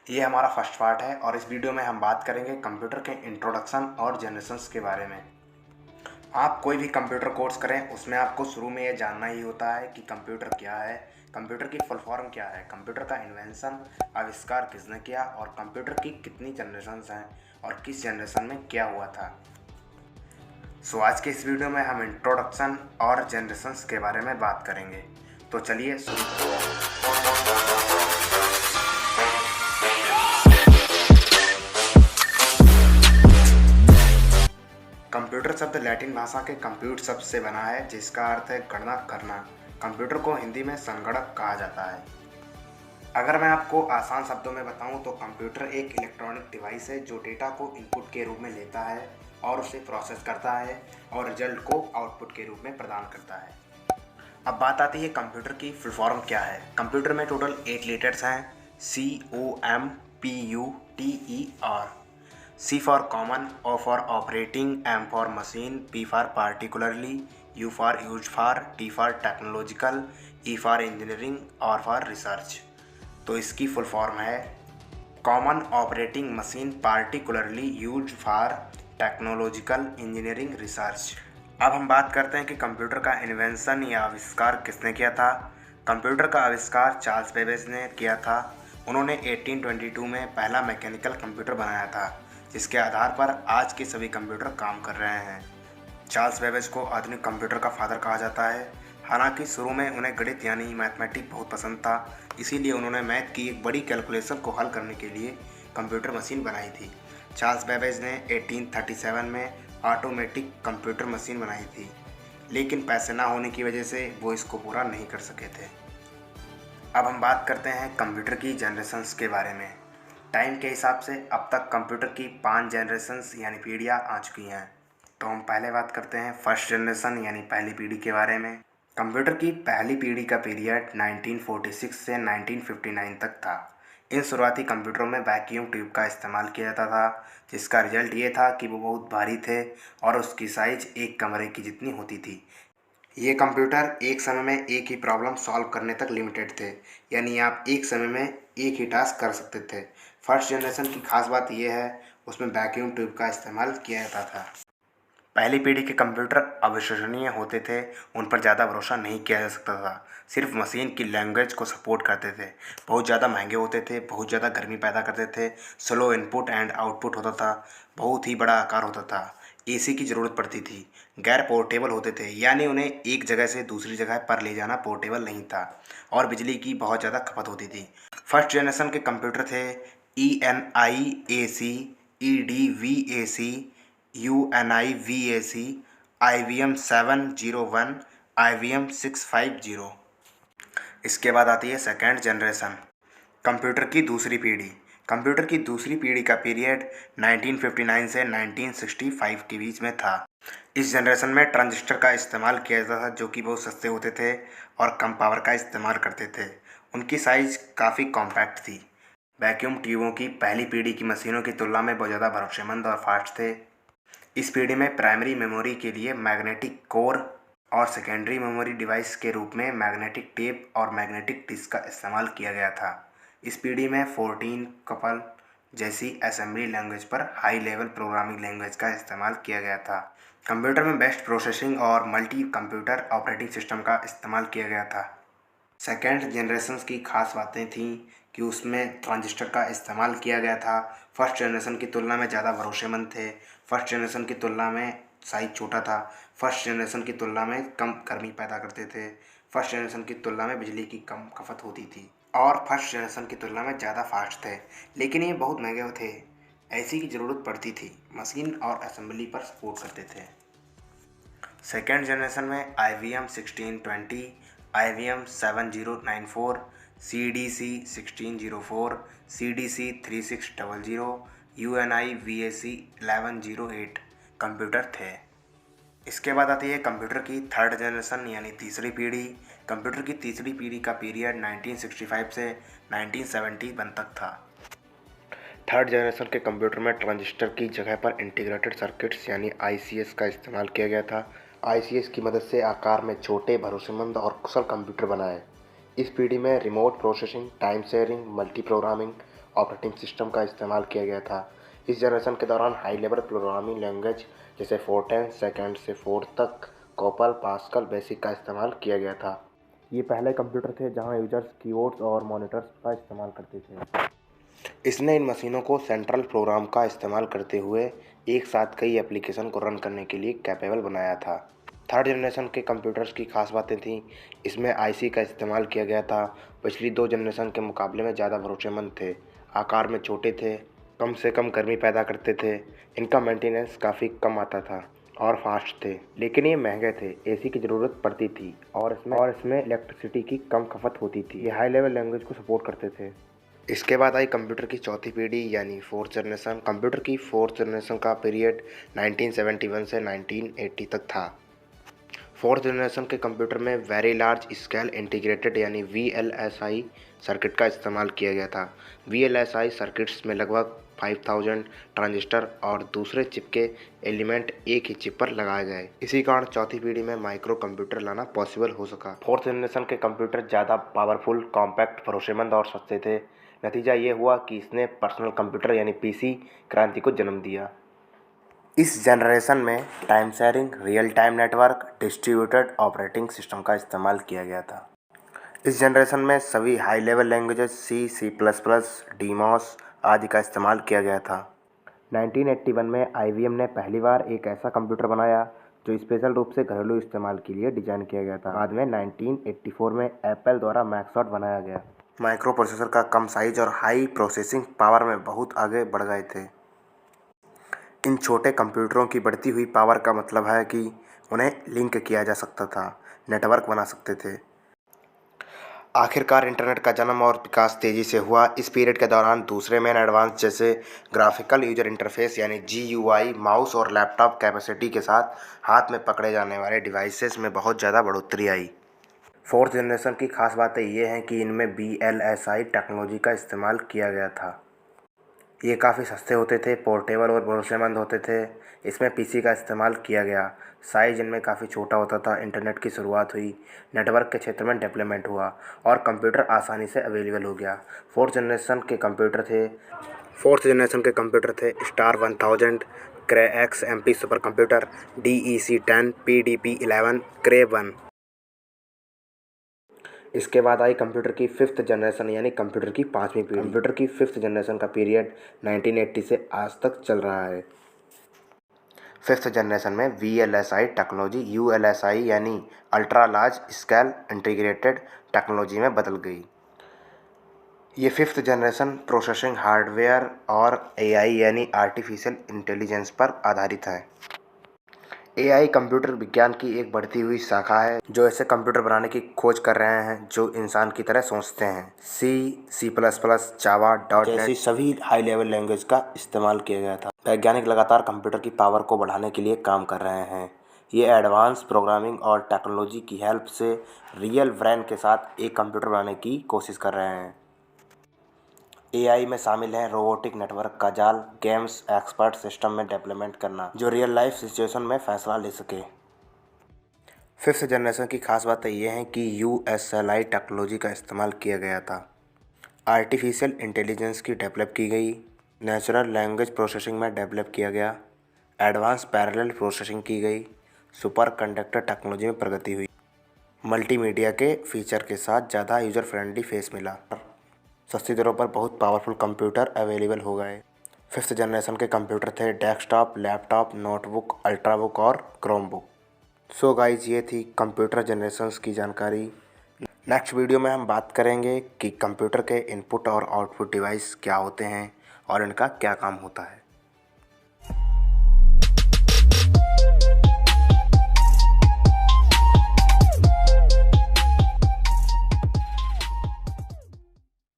ये हमारा first part है और इस वीडियो में हम बात करेंगे कंप्यूटर के इंट्रोडक्शन और जनरेशंस के बारे में। आप कोई भी कंप्यूटर कोर्स करें उसमें आपको शुरू में ये जानना ही होता है कि कंप्यूटर क्या है, कंप्यूटर की फुल फॉर्म क्या है, कंप्यूटर का इन्वेंशन आविष्कार किसने किया और कंप्यूटर की कितनी जनरेशंस हैं और किस जनरेशन में क्या हुआ था। आज के इस वीडियो में हम इंट्रोडक्शन और जनरेशंस के बारे में बात करेंगे। तो चलिए शुरू करते हैं। कंप्यूटर शब्द लैटिन भाषा के कंप्यूट शब्द से बना है, जिसका अर्थ है गणना करना। कंप्यूटर को हिंदी में संगणक कहा जाता है। अगर मैं आपको आसान शब्दों में बताऊं तो कंप्यूटर एक इलेक्ट्रॉनिक डिवाइस है जो डेटा को इनपुट के रूप में लेता है और उसे प्रोसेस करता है और रिजल्ट को आउटपुट के रूप में प्रदान करता है। अब बात आती है कंप्यूटर की फुल फॉर्म क्या है। कंप्यूटर में टोटल 8 लेटर्स हैं, COMPUTER। C for common, O for operating, M for machine, P for particularly, U for used for, T for technological, E for engineering, R for research। तो इसकी full form है common operating machine particularly used for technological engineering research. अब हम बात करते हैं कि computer का इन्वेंशन या आविष्कार किसने किया था। कंप्यूटर का आविष्कार चार्ल्स बेबेज ने किया था। उन्होंने 1822 में पहला मैकेनिकल कंप्यूटर बनाया था, जिसके आधार पर आज के सभी कंप्यूटर काम कर रहे हैं। चार्ल्स बेबेज को आधुनिक कंप्यूटर का फादर कहा जाता है। हालांकि शुरू में उन्हें गणित यानी मैथमेटिक्स बहुत पसंद था, इसीलिए उन्होंने मैथ की एक बड़ी कैलकुलेशन को हल करने के लिए कंप्यूटर मशीन बनाई थी। चार्ल्स बेबेज ने 1837 में ऑटोमेटिक कंप्यूटर मशीन बनाई थी, लेकिन पैसे ना होने की वजह से वो इसको पूरा नहीं कर सके थे। अब हम बात करते हैं कंप्यूटर की जनरेशंस के बारे में। टाइम के हिसाब से अब तक कंप्यूटर की 5 जनरेशंस यानी पीढ़ियाँ आ चुकी हैं। तो हम पहले बात करते हैं फर्स्ट जनरेशन यानी पहली पीढ़ी के बारे में। कंप्यूटर की पहली पीढ़ी का पीरियड 1946 से 1959 तक था। इन शुरुआती कंप्यूटरों में वैक्यूम ट्यूब का इस्तेमाल किया जाता था, जिसका रिजल्ट ये था कि वो बहुत भारी थे और उसकी साइज एक कमरे की जितनी होती थी। ये कंप्यूटर एक समय में एक ही प्रॉब्लम सॉल्व करने तक लिमिटेड थे, यानी आप एक समय में एक ही टास्क कर सकते थे। फर्स्ट जनरेशन की खास बात यह है उसमें वैक्यूम ट्यूब का इस्तेमाल किया जाता था। पहली पीढ़ी के कंप्यूटर अविश्वसनीय होते थे, उन पर ज़्यादा भरोसा नहीं किया जा सकता था, सिर्फ मशीन की लैंग्वेज को सपोर्ट करते थे। बहुत ज़्यादा महंगे होते थे, बहुत ज़्यादा गर्मी पैदा करते थे, स्लो इनपुट एंड आउटपुट होता था, बहुत ही बड़ा आकार होता था, एसी की ज़रूरत पड़ती थी, गैर पोर्टेबल होते थे, यानी उन्हें एक जगह से दूसरी जगह पर ले जाना पोर्टेबल नहीं था, और बिजली की बहुत ज़्यादा खपत होती थी। फर्स्ट जनरेशन के कंप्यूटर थे ENIAC, EDVAC, UNIVAC, IBM 701, IBM 650। इसके बाद आती है सेकेंड जनरेशन, कंप्यूटर की दूसरी पीढ़ी। कंप्यूटर की दूसरी पीढ़ी का पीरियड 1959 से 1965 के बीच में था। इस जनरेशन में ट्रांजिस्टर का इस्तेमाल किया जाता था, जो कि बहुत सस्ते होते थे और कम पावर का इस्तेमाल करते थे। उनकी साइज़ काफ़ी कॉम्पैक्ट थी। वैक्यूम ट्यूबों की पहली पीढ़ी की मशीनों की तुलना में बहुत ज़्यादा भरोसेमंद और फास्ट थे। इस पीढ़ी में प्राइमरी मेमोरी के लिए मैग्नेटिक कोर और सेकेंडरी मेमोरी डिवाइस के रूप में मैग्नेटिक टेप और मैग्नेटिक डिस्क का इस्तेमाल किया गया था। इस पीढ़ी में 14 कपल जैसी असेंबली लैंग्वेज पर हाई लेवल प्रोग्रामिंग लैंग्वेज का इस्तेमाल किया गया था। कंप्यूटर में बेस्ट प्रोसेसिंग और मल्टी कंप्यूटर ऑपरेटिंग सिस्टम का इस्तेमाल किया गया था। सेकेंड जनरेशन की खास बातें थीं कि उसमें ट्रांजिस्टर का इस्तेमाल किया गया था। फर्स्ट जनरेशन की तुलना में ज़्यादा भरोसेमंद थे। फर्स्ट जनरेशन की तुलना में साइज छोटा था। फर्स्ट जनरेशन की तुलना में कम गर्मी पैदा करते थे। फर्स्ट जनरेशन की तुलना में बिजली की कम खपत होती थी और फर्स्ट जनरेशन की तुलना में ज़्यादा फास्ट थे, लेकिन ये बहुत महंगे थे। ऐसी की ज़रूरत पड़ती थी, मशीन और असेंबली पर सपोर्ट करते थे। सेकेंड जनरेशन में IBM 1620, IBM 7094, CDC 1604, CDC 3600, UNIVAC 1108 computer थे। इसके बाद आती है कंप्यूटर की थर्ड जनरेशन यानी तीसरी पीढ़ी। कंप्यूटर की तीसरी पीढ़ी का पीरियड 1965 से 1971 तक था। थर्ड जनरेशन के कंप्यूटर में ट्रांजिस्टर की जगह पर इंटीग्रेटेड सर्किट्स यानी ICS का इस्तेमाल किया गया था। ICS की मदद से आकार में छोटे, भरोसेमंद और कुशल कंप्यूटर बनाए। इस पीढ़ी में remote processing, time sharing, multi programming operating system का इस्तेमाल किया गया था। इस जनरेशन के दौरान हाई लेवल प्रोग्रामिंग लैंग्वेज जैसे फोर्ट्रैन, सेकेंड से फोर्थ तक, कोपल, पास्कल, बेसिक का इस्तेमाल किया गया था। ये पहले कंप्यूटर थे जहां यूजर्स कीबोर्ड्स और मॉनिटर्स का इस्तेमाल करते थे। इसने इन मशीनों को सेंट्रल प्रोग्राम का इस्तेमाल करते हुए एक साथ कई एप्लीकेशन को रन करने के लिए कैपेबल बनाया था। थर्ड जनरेशन के कंप्यूटर्स की खास बातें थीं, इसमें आईसी का इस्तेमाल किया गया था। पिछली दो जनरेशन के मुकाबले में ज़्यादा भरोसेमंद थे, आकार में छोटे थे, कम से कम गर्मी पैदा करते थे, इनका मेंटेनेंस काफ़ी कम आता था और फास्ट थे। लेकिन ये महंगे थे, एसी की ज़रूरत पड़ती थी और इसमें इलेक्ट्रिसिटी की कम खपत होती थी। ये हाई लेवल लैंग्वेज को सपोर्ट करते थे। इसके बाद आई कंप्यूटर की चौथी पीढ़ी यानी फोर्थ जनरेशन। कंप्यूटर की फोर्थ जनरेशन का पीरियड 1971 से 1980 तक था। फोर्थ जनरेशन के कंप्यूटर में वेरी लार्ज स्केल इंटीग्रेटेड यानी VLSI सर्किट का इस्तेमाल किया गया था। VLSI सर्किट्स में लगभग 5000 ट्रांजिस्टर और दूसरे चिप के एलिमेंट एक ही चिप पर लगाए गए। इसी कारण चौथी पीढ़ी में माइक्रो कंप्यूटर लाना पॉसिबल हो सका। फोर्थ जनरेशन के कंप्यूटर ज़्यादा पावरफुल, कॉम्पैक्ट, भरोसेमंद और सस्ते थे। नतीजा ये हुआ कि इसने पर्सनल कंप्यूटर यानी PC क्रांति को जन्म दिया। इस जनरेशन में time sharing, real time network, distributed operating system का इस्तेमाल किया गया था। इस जनरेशन में सभी high level languages C++, Deimos आदि का इस्तेमाल किया गया था। 1981 में IBM ने पहली बार एक ऐसा कंप्यूटर बनाया जो स्पेशल रूप से घरेलू इस्तेमाल के लिए डिजाइन किया गया था। बाद में 1984 में एप्पल द्वारा मैक्सॉट बनाया गया। माइक्रो प्रोसेसर का कम साइज और हाई प्रोसेसिंग पावर में बहुत आगे बढ़ गए थे। इन छोटे कंप्यूटरों की बढ़ती हुई पावर का मतलब है कि उन्हें लिंक किया जा सकता था, नेटवर्क बना सकते थे। आखिरकार इंटरनेट का जन्म और विकास तेज़ी से हुआ। इस पीरियड के दौरान दूसरे मेन एडवांस जैसे ग्राफिकल यूजर इंटरफेस यानी GUI, माउस और लैपटॉप कैपेसिटी के साथ हाथ में पकड़े जाने वाले डिवाइसेस में बहुत ज़्यादा बढ़ोतरी आई। फोर्थ जनरेशन की खास बातें ये हैं कि इनमें VLSI टेक्नोलॉजी का इस्तेमाल किया गया था। ये काफ़ी सस्ते होते थे, पोर्टेबल और भरोसेमंद होते थे। इसमें PC का इस्तेमाल किया गया। साइज इनमें काफ़ी छोटा होता था। इंटरनेट की शुरुआत हुई, नेटवर्क के क्षेत्र में डेवलपमेंट हुआ और कंप्यूटर आसानी से अवेलेबल हो गया। फोर्थ जनरेशन के कंप्यूटर थे स्टार 1000, क्रे XMP super computer, DEC10, PDP-11, क्रे 1। इसके बाद आई कंप्यूटर की फिफ्थ जनरेशन यानी कंप्यूटर की पाँचवीं पीढ़ी। कंप्यूटर की फिफ्थ जनरेशन का पीरियड 1980 से आज तक चल रहा है। फिफ्थ जनरेशन में VLSI टेक्नोलॉजी ULSI यानी ultra large scale integrated technology में बदल गई। ये फिफ्थ जनरेशन प्रोसेसिंग हार्डवेयर और AI यानी आर्टिफिशियल इंटेलिजेंस पर आधारित है। AI कंप्यूटर विज्ञान की एक बढ़ती हुई शाखा है जो ऐसे कंप्यूटर बनाने की खोज कर रहे हैं जो इंसान की तरह सोचते हैं। C++, जावा, .NET जैसी सभी हाई लेवल लैंग्वेज का इस्तेमाल किया गया था। वैज्ञानिक लगातार कंप्यूटर की पावर को बढ़ाने के लिए काम कर रहे हैं। ये एडवांस प्रोग्रामिंग और टेक्नोलॉजी की हेल्प से रियल ब्रेन के साथ एक कंप्यूटर बनाने की कोशिश कर रहे हैं। AI में शामिल है रोबोटिक नेटवर्क का जाल, गेम्स, एक्सपर्ट सिस्टम में डेवलपमेंट करना जो रियल लाइफ सिचुएशन में फैसला ले सके। फिफ्थ जनरेशन की खास बातें ये हैं कि USLI टेक्नोलॉजी का इस्तेमाल किया गया था। आर्टिफिशियल इंटेलिजेंस की डेवलप की गई, नेचुरल लैंग्वेज प्रोसेसिंग में डेवलप किया गया, एडवांस पैरेलल प्रोसेसिंग की गई, सुपर कंडक्टर टेक्नोलॉजी में प्रगति हुई, मल्टीमीडिया के फीचर के साथ ज़्यादा यूज़र फ्रेंडली फेस मिला, सस्ती दरों पर बहुत पावरफुल कंप्यूटर अवेलेबल हो गए। फिफ्थ जनरेशन के कंप्यूटर थे डेस्कटॉप, लैपटॉप, नोटबुक, अल्ट्राबुक और क्रोमबुक। सो गाइज, ये थी कंप्यूटर जनरेशन्स की जानकारी। नेक्स्ट वीडियो में हम बात करेंगे कि कंप्यूटर के इनपुट और आउटपुट डिवाइस क्या होते हैं और इनका क्या काम होता है।